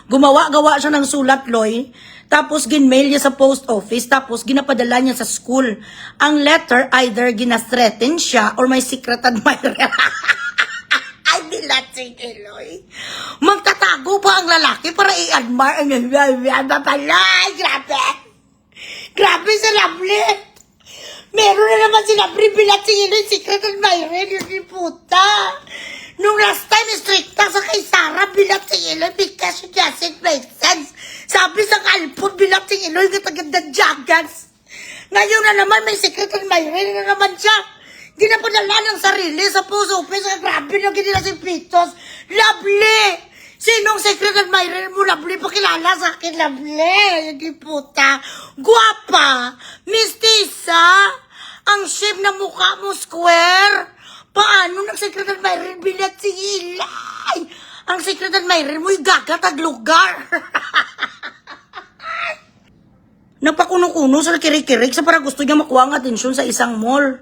Gumawa-gawa siya ng sulat, Loy. Tapos ginmail niya sa post office. Tapos ginapadala niya sa school. Ang letter, either ginastreten siya or may secret admirer. Ay, dilatsing, Eloy. Magtatago pa ang lalaki para i-admire. Ay, grabe. Grabe sa Lovely. Meron na naman sila pribilatsing Eloy, secret admirer. Yung puta. Nung last time, stricta sa kay Sarah, bilatsing Eloy because she doesn't make sense. Sabi sa kalpon, bilatsing Eloy, kataganda jagas. Ngayon na naman, may secret admirer na naman siya. Ginapadala ng sarili sa post office. Grabe na ginila si Pitos. Lovely! Sinong secret admirer mo, Lovely? Pakilala sa akin, Lovely. Hindi puta. Guwapa. Mistisa. Ang shape na mukha mo, square. Paano nag-secret admirer bilat si Ilay? Ang secret admirer mo, gagatag lugar. Nagpakuno-kuno sa kirik-kirik sa para gusto niya makuha ang atensyon sa isang mall.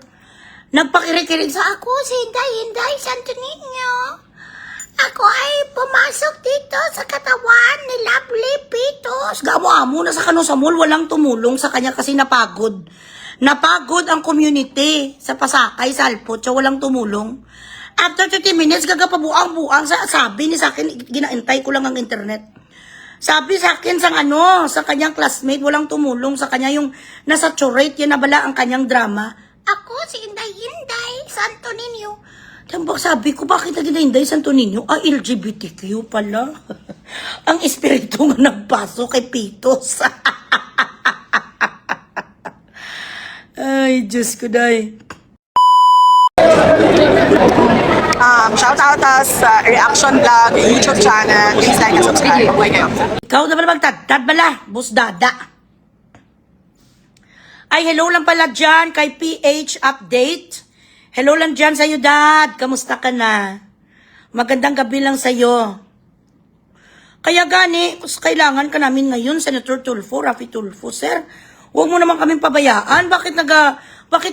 Nagpakirik-kirik sa ako, si Hinday Santo Niño. Ako ay pumasok dito sa katawan ni Lovely Pitos. Gamo-amo na sa kano sa mall, walang tumulong sa kanya kasi napagod. Napagod ang community sa Pasakay, sa Alpot, so walang tumulong. After 30 minutes, gagapabuang-buang, sabi ni sa akin, ginaintay ko lang ang internet. Sabi sa akin sa kanyang classmate, walang tumulong sa kanya, yung nasaturate, yan nabala ang kanyang drama. Ako, si Hinday Santo Niño. Sabi ko, bakit naging Hinday Santo Niño? LGBTQ pala. Ang espiritu nga nagpaso kay Pitos. Ay, Diyos ko, day. Shout out sa Reaction Vlog YouTube channel. Please like and subscribe. Okay kayo. Ikaw na pala magtadtad bala, busdada. Ay, hello lang pala dyan kay PH Update. Hello lang dyan sa'yo, Dad. Kamusta ka na? Magandang gabi lang sa'yo. Kaya gani, kailangan ka namin ngayon, Senator Tulfo, Raffy Tulfo, sir. Huwag mo naman kaming pabayaan. Bakit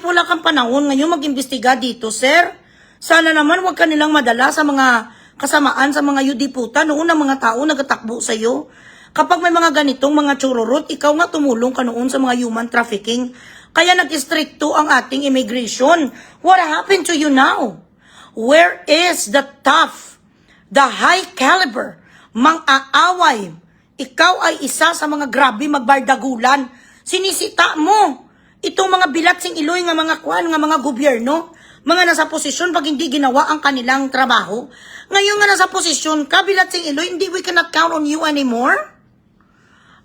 wala kang panahon ngayon mag-imbestiga dito, sir? Sana naman huwag ka nilang madala sa mga kasamaan sa mga yudiputa. Noon ang mga tao nagatakbo sa'yo. Kapag may mga ganitong mga chururot, ikaw nga tumulong ka noon sa mga human trafficking. Kaya nag-stricto ang ating immigration. What happened to you now? Where is the tough, the high caliber, mang-aaway? Ikaw ay isa sa mga grabe magbardagulan. Sinisita mo itong mga bilatsing Iloy nga mga nga mga gobyerno, mga nasa posisyon pag hindi ginawa ang kanilang trabaho. Ngayon nga nasa posisyon ka, bilatsing Iloy, hindi we cannot count on you anymore.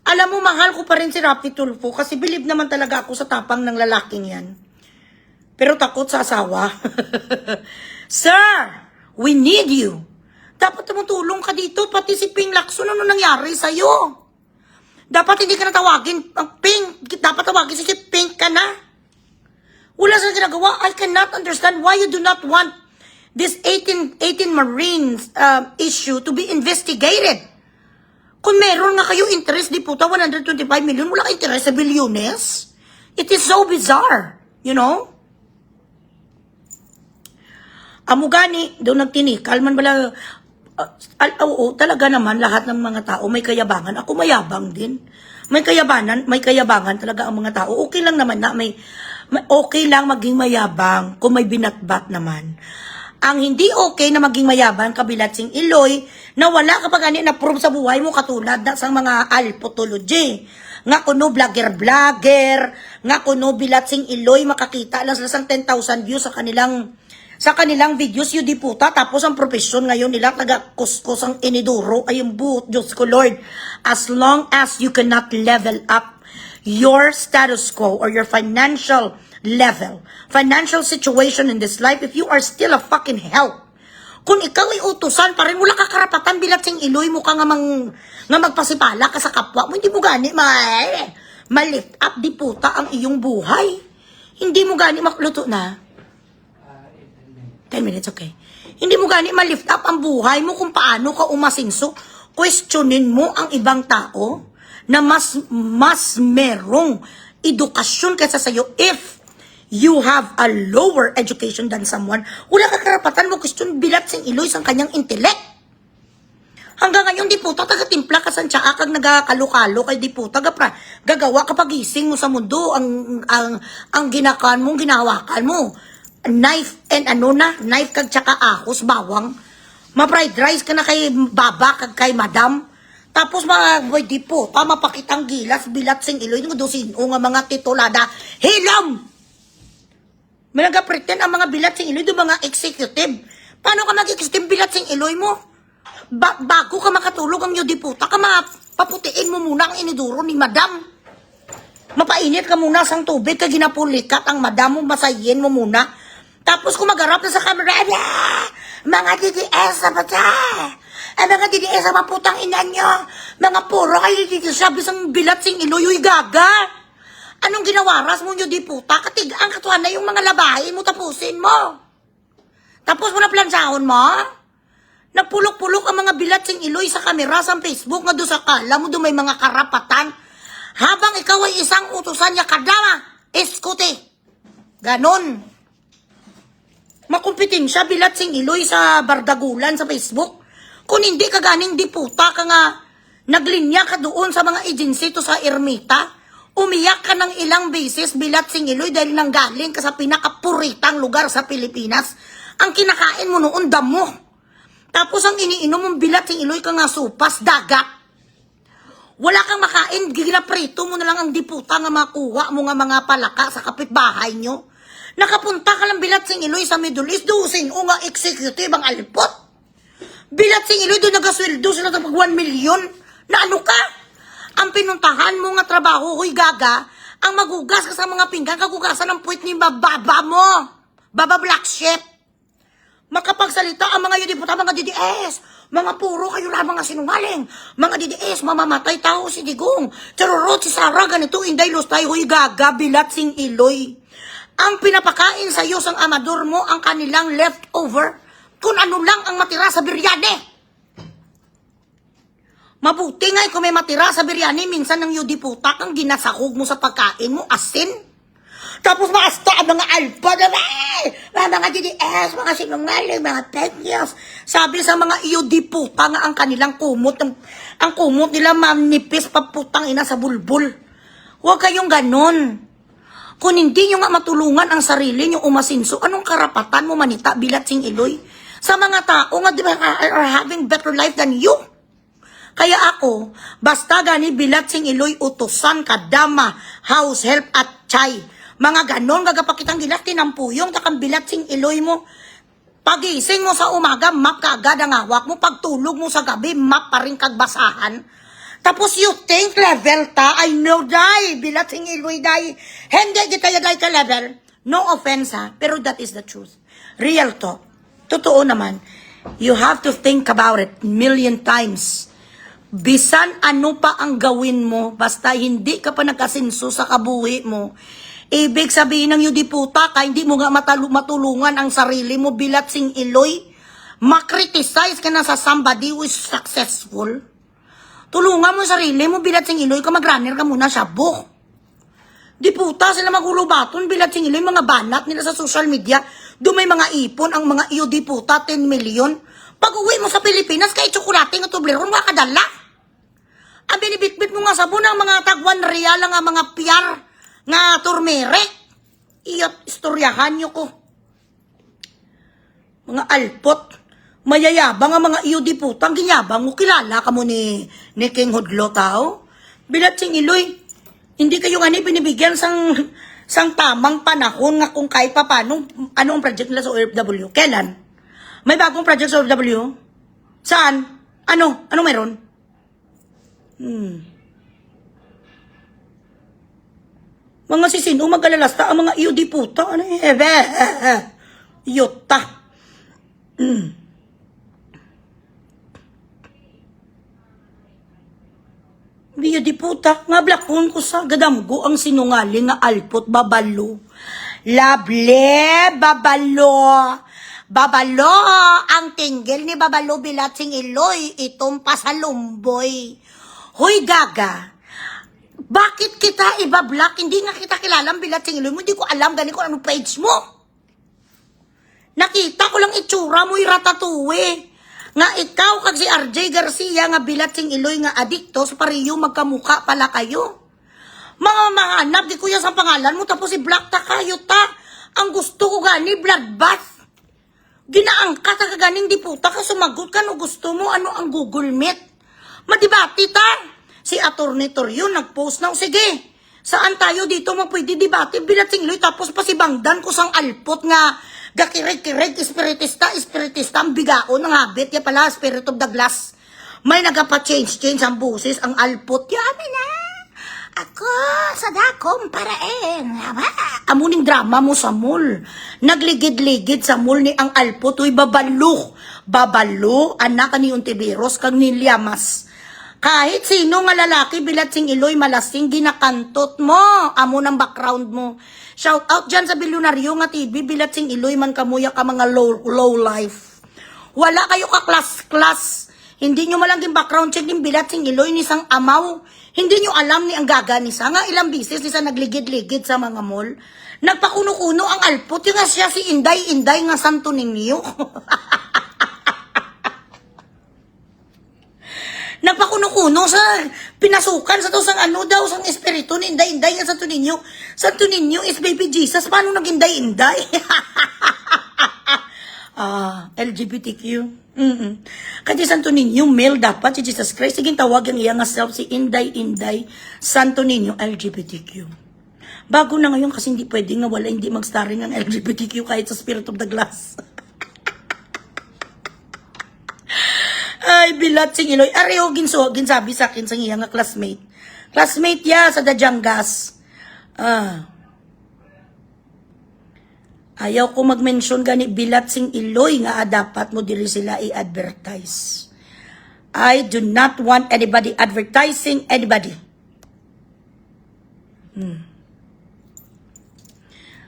Alam mo, mahal ko pa rin si Raffy Tulfo kasi believe naman talaga ako sa tapang ng lalaking yan. Pero takot sa asawa. Sir, we need you. Dapat tumutulong ka dito, pati si Ping Lacson, ano nangyari sa'yo? Dapat hindi ka na tawagin ang Pink. Dapat tawagin si Pink ka na. Wala sa ginagawa. I cannot understand why you do not want this 18 Marines issue to be investigated. Kung meron nga kayo interest, di puta, 125 million, wala ka interest sa bilyones. It is so bizarre. You know? Amugani, doon nagtinikal man bala. Oo, talaga naman lahat ng mga tao may kayabangan. Ako mayabang din. May kayabangan talaga ang mga tao. Okay lang naman na okay lang maging mayabang kung may binatbat naman. Ang hindi okay na maging mayabang kabilatsing Iloy na wala ka pa gani na prove sa buhay mo katulad na sa mga alpotology. Nga kuno vlogger, nga kuno bilatsing Iloy makakita lang sila ng 10,000 views sa kanilang videos, yung diputa, tapos ang profesyon ngayon nila, taga-kuskus ang iniduro, ay yung buot, Diyos ko Lord, as long as you cannot level up your status quo or your financial level, financial situation in this life, if you are still a fucking help, kung ikaw ay utusan, parang wala ka karapatan, bilatsing Iloy mo ka nga magpasipala ka sa kapwa mo, hindi mo gani, ma-lift up, diputa, ang iyong buhay, hindi mo gani, makluto na, 10 minutes, okay. Hindi mo gani ma-lift up ang buhay mo kung paano ka umasinso. Questionin mo ang ibang tao na mas merong edukasyon kaysa sa'yo if you have a lower education than someone. Wala ka karapatan mo question bilatsing Iloy sa kanyang intellect. Hanggang ngayon, di puta, taga-timpla ka sa tsaa kag nagakalu-kalo kay di puta, gagawa ka pagising mo sa mundo, ang ginakan mo, ginawakan mo. Knife and knife kag tsaka ahos, bawang. Ma-fried rice ka na kay baba kag kay madam. Tapos mga boy di puta, mapakitang gilas, bilat sing iloy, nga dosin o nga mga titulada, hilam! May nagapretend ang mga bilat sing iloy, do mga executive. Paano ka mag-executive bilat sing iloy mo? Bago ka makatulog ang yodi puta, ka mapaputiin mo muna ang iniduro ni madam. Mapainit ka muna sang tubig, ka ginapulikat ang madam mo, masayin mo muna. Tapos kung magarap na sa camera, mga DDS sa bata, mga DDS sa maputang ina nyo, mga puro kayo dito sabi sang bilat sing iloy, gaga. Anong ginawaras mo yodi puta? Katigaan katuan na yung mga labahin mo, tapusin mo. Tapos mo na plansahon mo? Napulok-pulok ang mga bilat sing iloy sa kamera sa Facebook nga do sa kala mo do may mga karapatan. Habang ikaw ay isang utusan niya kadama, eskuti. Ganon. Makumpetensya bilat sing iloy sa bardagulan sa Facebook. Kung hindi ka ganing diputa ka nga naglinya ka doon sa mga agency to sa Ermita, umiyak ka ng ilang beses bilat sing iloy dahil nanggaling ka sa pinakapuritang lugar sa Pilipinas. Ang kinakain mo noon damo. Tapos ang iniinom mong bilat sing iloy ka nga supas, dagat. Wala kang makain, ginaprito mo na lang ang diputa nga makuha mo nga mga palaka sa kapitbahay nyo. Nakapunta ka lang bilat sing iloy sa Middle East, dusin o nga executive ang alpot. Bilat sing iloy, doon nagasweldo sila ng 1 million. Na ano ka? Ang pinuntahan mo nga trabaho, huy gaga, ang magugas ka sa mga pinggan, kagugasan ng puwit ni baba mo. Baba black sheep. Makapagsalita ang mga yudiputa, mga DDS. Mga puro kayo lang mga sinungaling. Mga DDS, mamamatay tao si Digong. Charurot si Sara, ganito, inday lustay, huy gaga, bilat sing iloy. Ang pinapakain sa iyo sang amador mo, ang kanilang leftover, kung ano lang ang matira sa biryane. Mabuti nga kung may matira sa biryane, minsan ng yudiputa kang ginasahog mo sa pagkain mo, asin. Tapos maasta ang mga alpa na mga DDS, mga sinungaling, mga fake news. Sabi sa mga iudiputa nga ang kanilang kumot, ang kumot nila manipis paputang ina sa bulbul. Huwag kayong ganon. Kung hindi nyo nga matulungan ang sarili nyo umasinso, anong karapatan mo manita bilat sing iloy? Sa mga tao nga diba, are having better life than you. Kaya ako, basta gani bilat sing iloy utusan, kadama, house help at chay. Mga ganon, gagapakitang gilat, tinampuyong, takang bilat sing iloy mo. Pagising mo sa umaga, map ka agad ang hawak mo. Pagtulog mo sa gabi, map pa rin kagbasahan. Tapos you think level ta, I know die, bilat sing iloy die. Hindi kita yaday ka level. No offense ha, pero that is the truth. Real talk. Totoo naman. You have to think about it million times. Bisan ano pa ang gawin mo, basta hindi ka pa nakasinso sa kabuhi mo. Ibig sabihin ng yudiputa ka, hindi mo nga matulungan ang sarili mo bilat sing iloy. Makriticize ka na sa somebody who is successful. Tulungan mo sarili mo bilat sing iloy ka, mag-runner ka muna sa book. Diputa sila magulubaton bilat sing iloy, mga banat nila sa social media. Doon may mga ipon, ang mga yudiputa, 10 million. Pag uwi mo sa Pilipinas, kahit tsokolate nga tubleron, makadala. Ang binibitbit mo nga sabon ng mga tagwan real, nga mga PR, nga turmerek. Iyot, istoryahan nyo ko. Mga alpot. Mayayabang ang mga iyo di putang. Ginyabang mo, kilala ka mo ni King Hudlo tao. Bilat sing iloy. Hindi kayo nga ni binibigyan sang tamang panahon nga kung kahit pa paano. Ano ang project nila sa OFW? Kailan? May bagong project sa OFW? Saan? Ano? Ano meron? Mga sisino, magalalasta, ang mga iyo di puta. Ano Yota. Iyo di puta. Nga blakon ko sa gadamgo ang sinungaling nga alpot babalo. Lable, babalo. Babalo, ang tinggil ni babalo bilat sing iloy, itong pasalumboy. Hoy gaga. Bakit kita ibablock? Hindi nga kita kilala ang bilat sing iloy mo. Hindi ko alam gani kung anong page mo. Nakita ko lang itsura mo, ratatouille. Nga ikaw kag si RJ Garcia nga bilat sing iloy nga adiktos pareho magkamuka pala kayo. Mga hanap di kuya sa pangalan mo tapos si Black ta kayo ta. Ang gusto ko gani bloodbath. Ginaangkat ka ganing di puta ka sumagot ka no gusto mo ano ang Google Meet. Madibati ta. Si Atty. Torrio nagpost na sige. Saan tayo dito mo pwede debate bilat sing iloy tapos pa si Bangdan ko sang alpot nga gakirig-kirig espiritista ang bigaon ng habit ya pala spirit of the glass. May nagapa-change ang busis ang alpot yamin na. Ako sa dakong paraen. Amuning drama mo sa mall. Nagligid-ligid sa mall ni ang alpot uy babalo. Babalo anak ni Untiveros kag ni Liamas. Kahit sino nga lalaki bilat sing iloy malasing ginakantot mo. Amo ng background mo. Shout out dyan sa Bilyonaryo nga TV bilat sing iloy man kamuya ka mga low life. Wala kayo ka class. Hindi nyo malanging background check ng bilat sing iloy ni sang amaw. Hindi nyo alam ni ang gaga ni sa nga ilang bisis ni sa nagligid-ligid sa mga mall. Nagpakuno-kuno ang alpot yung nga siya si Inday nga Santo Niño. Nagpakuno-kuno sa pinasukan sa to sang ano daw sang espiritu ni Inday nga Santo Niño. Santo Niño is baby Jesus. Paano naging Inday? LGBTQ. Kasi Santo Niño, male dapat si Jesus Christ. Sige, tawag ang iya nga self si Inday, Santo Niño, LGBTQ. Bago na ngayon kasi hindi pwede nga wala hindi mag-starring ang LGBTQ kahit sa Spirit of the Glass. Ay, bilat sing iloy. Areo, ginsabi sa akin sa iya nga classmate. Classmate ya sa Dajangas. Ayaw ko mag-mention gani bilat sing iloy nga dapat mo diri sila i-advertise. I do not want anybody advertising anybody.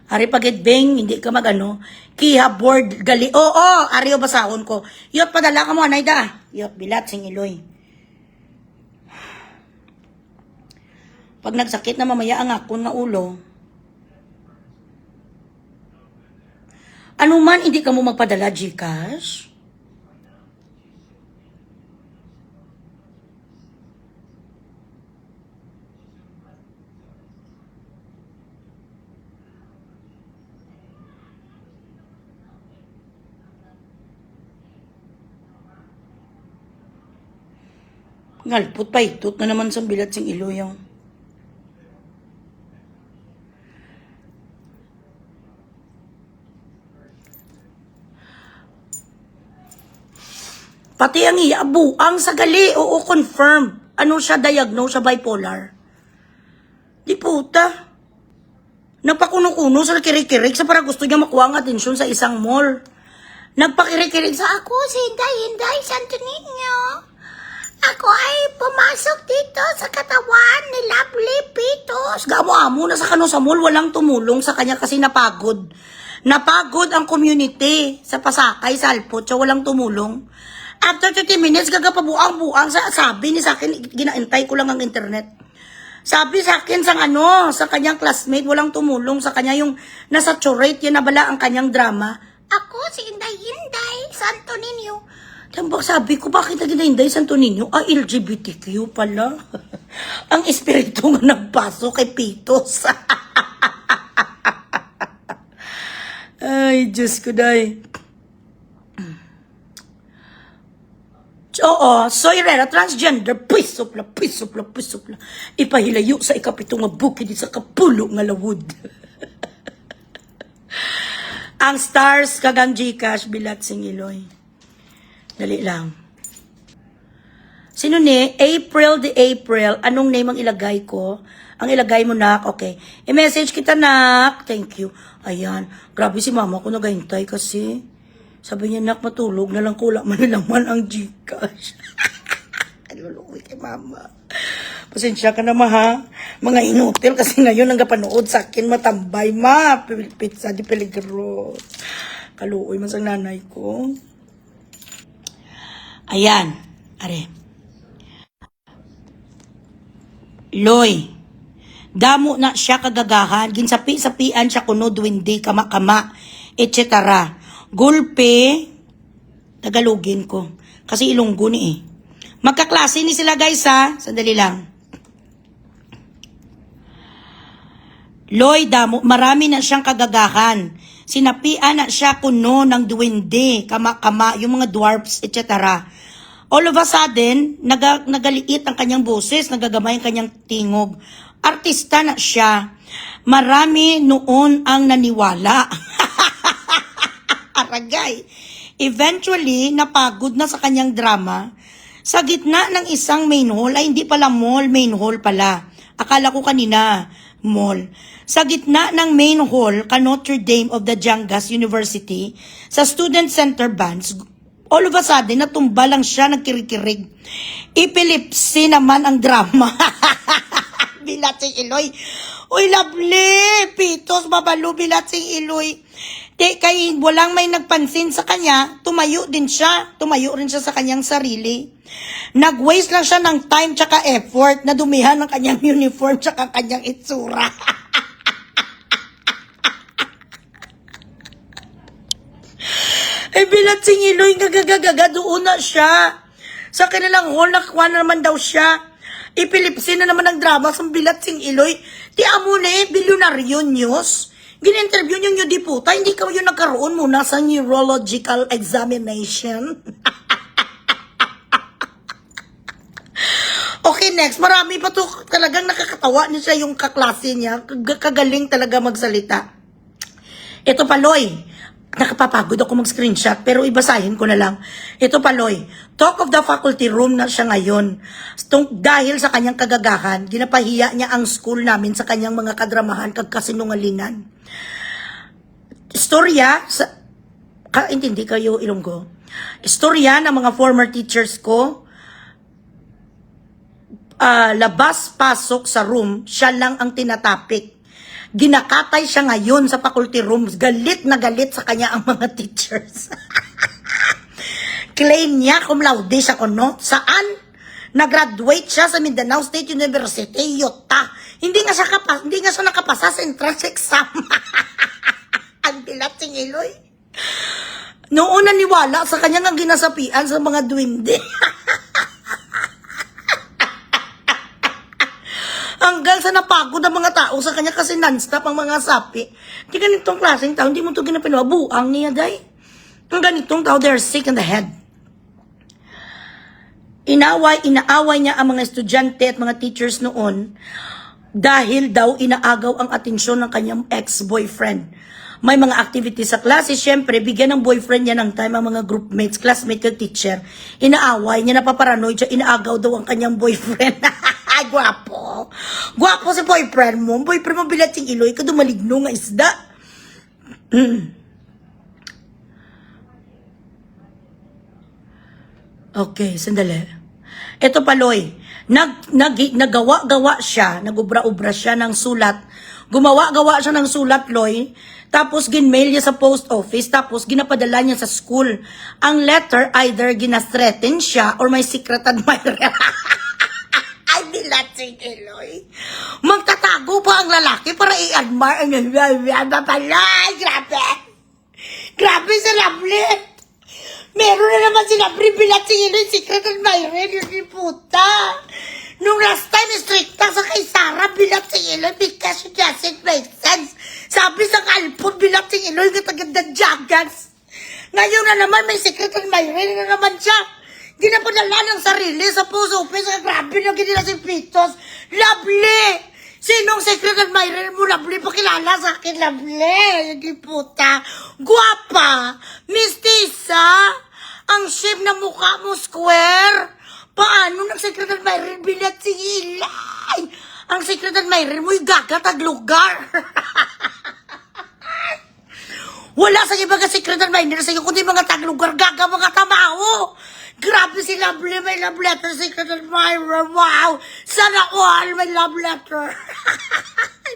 Ari pagit beng, hindi ka magano, kiha board gali. Oo, ari o basahon ko. Yot padala ka mo anay da. Yot bilat sing iloy. Pag nagsakit na mamaya ang akon nga ulo, ano man, hindi ka mo magpadala, Gcash? Ngalpot pa itot na naman sa bilat sing iloy. Pati ang iya, buang sa gali. Oo, confirm. Ano siya, diagnose siya bipolar. Di puta. Nagpakuno-kuno sa kirik-kirik sa para gusto niya makuha ang atensyon sa isang mall. Nagpakirik-kirik sa ako, si Inday, Santo Niño. Ako ay pumasok dito sa katawan ni Lovely Pitos. Gamo-amo na sa kano sa mall, walang tumulong sa kanya kasi napagod. Napagod ang community sa Pasakay, sa Alpot, so walang tumulong. After 30 minutes, gagapabuang-buang sabi ni sa akin, ginaintay ko lang ang internet. Sabi sa akin sa kanyang classmate, walang tumulong sa kanya yung nasaturate, yun na bala ang kanyang drama. Ako si Inday, Santo Niño. Tambak sabi ko, bakit naging Inday, Santo Niño? LGBTQ pala. Ang espiritu nga nagpaso kay Pitos. Ay, Diyos ko dahi. Oo, soy rera, transgender, pisopla. Ipahilayo sa ikapito nga bukid sa kapulo nga lawod. Ang stars kagang Gcash bilat sing iloy. Dali lang. Sino ni? April, anong name ang ilagay ko? Ang ilagay mo, nak. Okay. I-message kita, nak. Thank you. Ayan. Grabe si mama ko nagahintay kasi. Sabi niya, nak, matulog na lang kulang manilaman ang Gcash. Luluwi kay mama. Pasensya ka naman, ha? Mga inutil kasi ngayon ang kapanood sa akin matambay, ma. Pizza di peligro. Kaluoy man sa nanay ko. Ayan. Are. Loy. Damo na siya kagagahan. Ginsapi-sapian siya kuno duwindi, kama-kama, etc. Gulpe, Tagalogin ko. Kasi Ilonggo ni eh. Magkaklase ni sila guys ha. Sandali lang. Loy, marami na siyang kagagahan. Sinapian na siya kuno ng duwende, kama-kama, yung mga dwarfs, etc. All of a sudden, nagaliit ang kanyang boses, nagagamay ang kanyang tingog. Artista na siya. Marami noon ang naniwala. Aragay. Eventually, napagod na sa kanyang drama. Sa gitna ng isang main hall, ay hindi pala mall, main hall pala. Akala ko kanina, mall. Sa gitna ng main hall, Notre Dame of the Jangas University, sa Student Center Bands, all of a sudden, natumba lang siya, nagkirikirig. Epilepsy naman ang drama. Bilatsing Iloy. Uy, lovely! Pitos, babalo, Bilatsing Iloy. Kay walang may nagpansin sa kanya, tumayo din siya. Tumayo rin siya sa kanyang sarili. Nag-waste lang siya ng time tsaka effort na dumihan ng kanyang uniform tsaka kanyang itsura. Eh, Bilatsing Iloy, gagagagaga, doon na siya. Sa kanilang hall, nakuha na naman daw siya. Ipilipsin na naman ang drama sa Bilatsing Iloy. Ti amo na eh, bilyonaryo news. Gin-interview niyo di puta, hindi kayo nagkaroon muna sa neurological examination. Okay, next. Marami pa to talagang nakakatawa niya siya yung kaklase niya. Kagaling talaga magsalita. Ito Paloy. Nakapapagod ako mag-screenshot pero ibasahin ko na lang. Ito Paloy. Talk of the faculty room na siya ngayon. Dahil sa kanyang kagagahan, ginapahiya niya ang school namin sa kanyang mga kadramahan kag kasinungalingan. Istorya, intindi kayo Ilonggo. Istorya ng mga former teachers ko, labas-pasok sa room, siya lang ang tinatapik. Ginakatay siya ngayon sa faculty rooms. Galit na galit sa kanya ang mga teachers. Claim niya cum laude siya kuno. Saan? Nag-graduate siya sa Mindanao State University, Yota. Hindi nga siya nakapasa sa entrance exam. Ang Bilatsing Iloy. Noon naniwala sa kanya ang ginasapian sa mga duwende. Hanggang sa napagod ang mga tao sa kanya kasi non-stop ang mga sapi. Di ganitong klaseng tao, hindi mo ito ginapinawa. Buang niya, day. Ang ganitong tao, they're sick in the head. Inaaway niya ang mga estudyante at mga teachers noon dahil daw inaagaw ang atensyon ng kanyang ex-boyfriend. May mga activities sa klase, syempre, bigyan ng boyfriend niya ng time ang mga groupmates, classmate at teacher. Inaaway niya, napaparanoid siya, inaagaw daw ang kanyang boyfriend. Ay, gwapo. Gwapo si boyfriend mo. Boyfriend mo Bilatsing Iloy, ka dumaligno nga isda. Okay, sandali. Ito Paloy, nagawa-gawa siya, nagubra-ubra siya ng sulat. Gumawa-gawa siya ng sulat, Loy. Tapos ginmail niya sa post office, tapos ginapadala niya sa school. Ang letter, either ginastreten siya or may secret admirer. Ay, Bilatsing Iloy. Magtatago pa ang lalaki para i-admire. Ay, grabe. Grabe si Lovely. Meron na naman si Lovely Bilatsing Iloy, secret admirer. Yung puta. Nung last time, stricta sa kay Sarah Bilatsing Iloy because she doesn't make sense. Sabi sa kalpon, Bilatsing Iloy, katagandang Jangas. Ngayon na naman, may secret admirer na naman siya. Ginapadala ng sarili sa post office. Grabe na ginila si Pitos. Lovely! Sinong secret admirer mo, Lovely? Pakilala sa akin, Lovely. Hindi puta. Guwapa. Mistisa. Ang shape na mukha mo, square. Paano nag-secret admirer Bilatsing Iloy? Ang secret admirer mo, gagatag lugar. Wala sa iba ka secret admirer sa'yo, kundi mga taglugar, gaga mga tamao. Grabe si Lovely, may love letter, secret admirer. Wow! Sana all may love letter.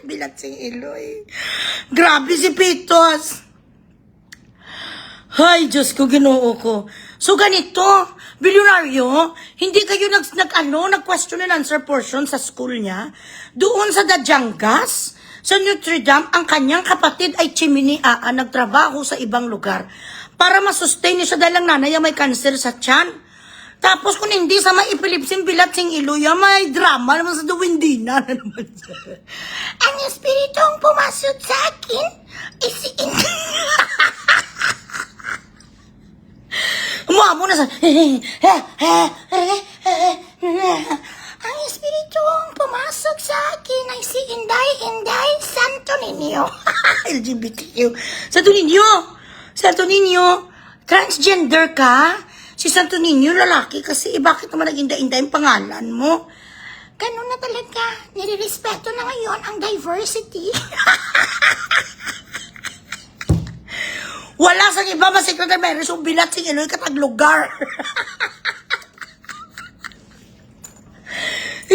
Bilatsing Iloy. Grabe si Pitos. Ay, Diyos ko, Ginoo ko. So, ganito, bilyonaryo, hindi kayo nag-question and answer portion sa school niya. Doon sa Dajangas, sa Notre Dame, ang kanyang kapatid ay chiminiaa, nagtrabaho sa ibang lugar para masustain niya siya dahil ang nanay may cancer sa tiyan. Tapos kung hindi sa maipilipsin bilat sing iluya, may drama naman sa duwindina na naman. Ang espiritong pumasok sa akin ay si Umuha na sa... Ang espiritong pumasok sa akin ay si Inday Santo Niño. LGBTQ. Santo Niño, transgender ka? Si Santo Niño, lalaki kasi, bakit naman nag-inda-inda yung pangalan mo? Ganun na talaga. Nire-respeto na ngayon ang diversity. Wala sa iba, masiklo na meron yung bilat sing Iloy kataglugar.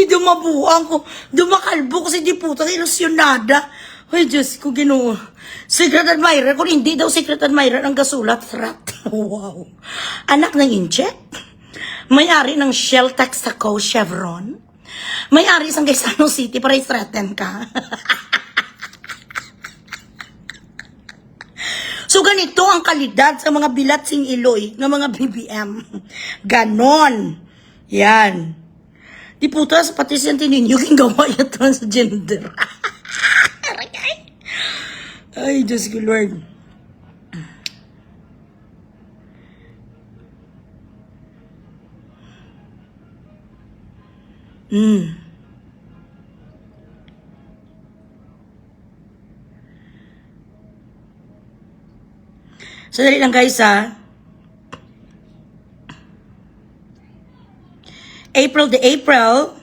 Dumabuang ko, dumakalbo kasi di puta, ilusyonada. Ay, Diyos ko, Ginoo. Secret admirer, kung hindi daw secret admirer ang gasulat, rat. Wow. Anak ng Incheck, may-ari ng Shell Texaco Chevron, may-ari isang Quezon City para i-threaten ka. So, ganito ang kalidad sa mga bilat sing Iloy ng mga BBM. Ganon. Yan. Di puta, pati siya tininyo, yung gawa yung transgender. Ay, Diyos ko, Lord. Sadali lang guys ha. April the April.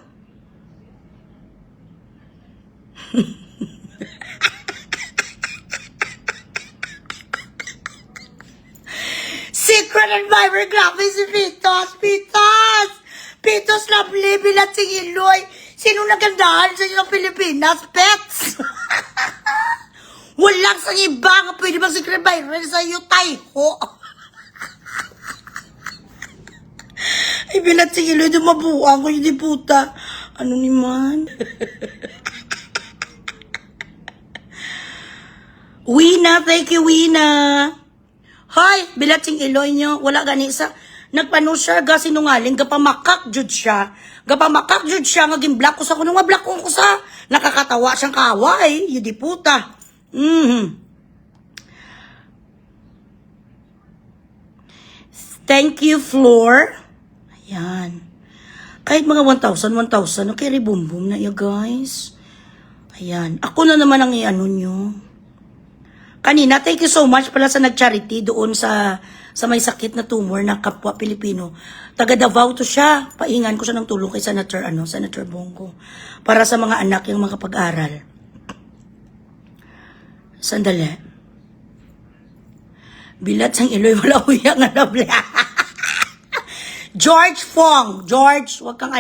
Secret admirer, grabe si Pitos Lovely, bilat si Iloy. Sino nagandahan sa inyo ng Pilipinas? Pets! Walang sa iba nga pwede bang secret admirer sa iyo, Tayho. Ay, bilat si Iloy, dumabuang ko, hindi puta. Ano naman? Wina, thank you, Wina. Hoy, bilat sing Iloy nyo, wala gani sa, nagpano siya, ga sinungaling, gapamakak jud siya, nga gimblock ko sa kuno, nga block ko sa, nakakatawa siyang kaway, yun di puta. Thank you, Floor. Ayan. Kahit mga 1,000, okay, ribumbum na yun, guys. Ayan. Ako na naman ang i-ano nyo. Kanina, thank you so much pala sa nag-charity doon sa may sakit na tumor na kapwa Pilipino. Taga Davao to siya. Paingan ko siya ng tulong kay Senator Bongo. Para sa mga anak yung mga pag-aral. Sandali. Bilat sang Iloy, wala uya nga nable. George Fong. George, wag kang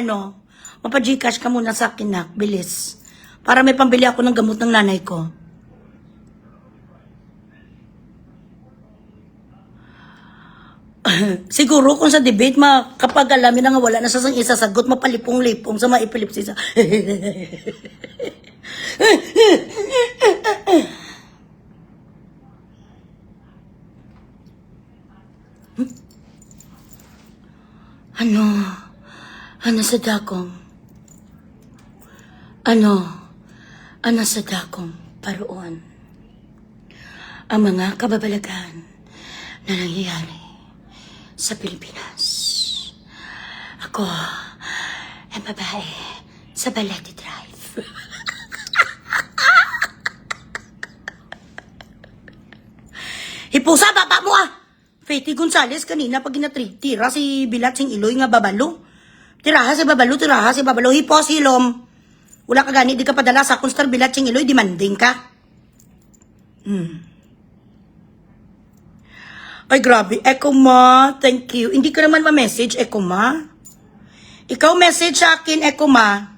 mapa-Gcash ka muna sa akin, nak. Bilis. Para may pambili ako ng gamot ng nanay ko. Siguro kung sa debate, kapag alamin na nga wala na sa isasagot, mapalipong-lipong sa maipilipsis. Ano sa dakong? Ano sa dakong paroon? Ang mga kababalagan na nangyayari sa Pilipinas. Ako ay babae sa Balete Drive. Hipusa, baba mo Fetty Gonzales kanina pag tira si bilat sing Iloy nga babalo. Tiraha si babalo. Hipos, hilom. Wala ka gani, di ka padala sa kunstar bilat sing Iloy, demanding ka. Ay, grabe. Eko ma, thank you. Hindi ka naman ma-message, Eko ma. Ikaw message sa akin, Eko ma.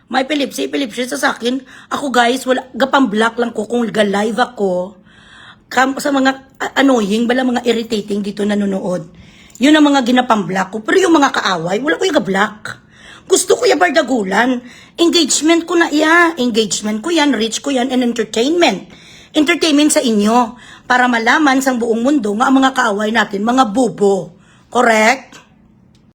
May pilipsi sa akin. Ako guys, wala, gapang-block lang ko kung live ako. Sa mga annoying, mga irritating dito nanonood. Yun ang mga ginapang-block ko. Pero yung mga kaaway, wala ko yung block. Gusto ko yung bardagulan. Engagement ko na iya. Engagement ko yan, reach ko yan, and entertainment. entertainment sa inyo para malaman sa buong mundo nga ang mga kaaway natin, mga bubo. Correct?